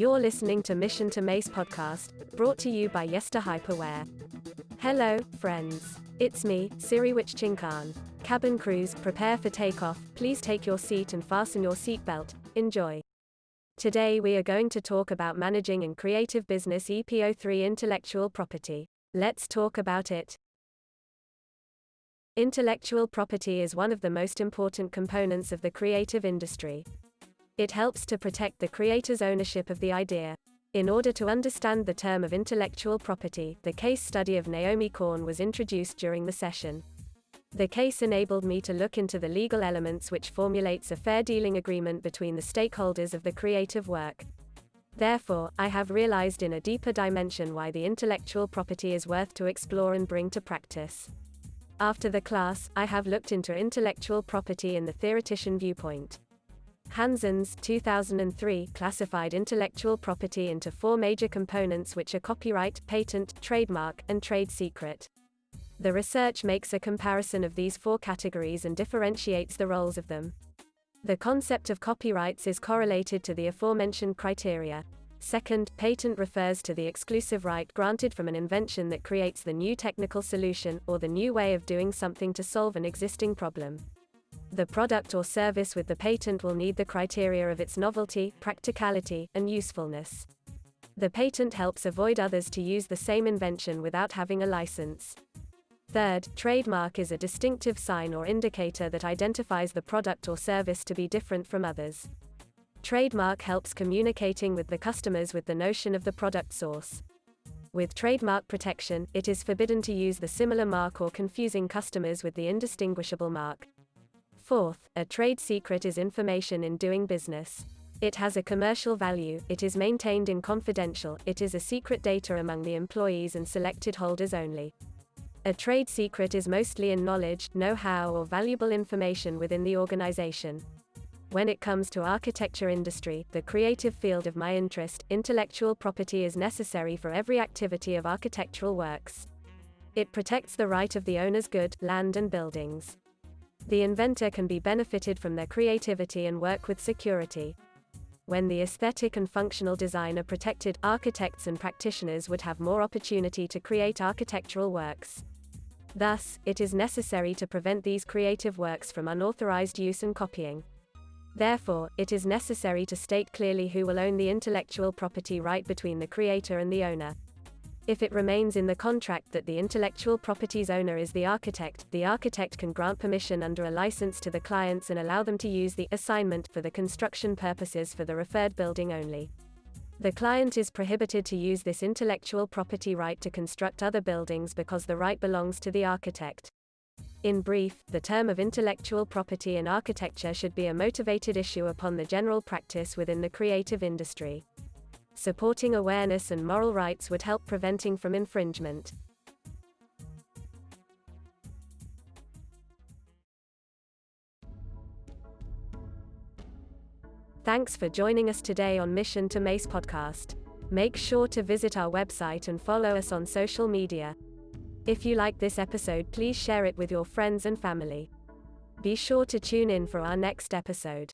You're listening to Mission to MACE podcast, brought to you by Yester Hyperware. Hello, friends. It's me, Siriwich Chinkan. Cabin crews, prepare for takeoff. Please take your seat and fasten your seatbelt. Enjoy. Today we are going to talk about managing in creative business EP03 Intellectual property. Let's talk about it. Intellectual property is one of the most important components of the creative industry. It helps to protect the creator's ownership of the idea. In order to understand the term of intellectual property, the case study of Naomi Korn was introduced during the session. The case enabled me to look into the legal elements which formulates a fair dealing agreement between the stakeholders of the creative work. Therefore, I have realized in a deeper dimension why the intellectual property is worth to explore and bring to practice. After the class, I have looked into intellectual property in the theoretician viewpoint. Hansen's 2003 classified intellectual property into four major components, which are copyright, patent, trademark, and trade secret. The research makes a comparison of these four categories and differentiates the roles of them. The concept of copyrights is correlated to the aforementioned criteria. Second, patent refers to the exclusive right granted from an invention that creates the new technical solution, or the new way of doing something to solve an existing problem. The product or service with the patent will need the criteria of its novelty, practicality, and usefulness. The patent helps avoid others to use the same invention without having a license. Third, trademark is a distinctive sign or indicator that identifies the product or service to be different from others. Trademark helps communicating with the customers with the notion of the product source. With trademark protection, it is forbidden to use the similar mark or confusing customers with the indistinguishable mark. Fourth, a trade secret is information in doing business. It has a commercial value, it is maintained in confidential, it is a secret data among the employees and selected holders only. A trade secret is mostly in knowledge, know-how, or valuable information within the organization. When it comes to architecture industry, the creative field of my interest, intellectual property is necessary for every activity of architectural works. It protects the right of the owner's good, land and buildings. The inventor can be benefited from their creativity and work with security. When the aesthetic and functional design are protected, architects and practitioners would have more opportunity to create architectural works. Thus, it is necessary to prevent these creative works from unauthorized use and copying. Therefore, it is necessary to state clearly who will own the intellectual property right between the creator and the owner. If it remains in the contract that the intellectual property's owner is the architect can grant permission under a license to the clients and allow them to use the assignment for the construction purposes for the referred building only. The client is prohibited to use this intellectual property right to construct other buildings because the right belongs to the architect. In brief, the term of intellectual property in architecture should be a motivated issue upon the general practice within the creative industry. Supporting awareness and moral rights would help preventing from infringement. Thanks for joining us today on Mission to MACE podcast. Make sure to visit our website and follow us on social media. If you like this episode, please share it with your friends and family. Be sure to tune in for our next episode.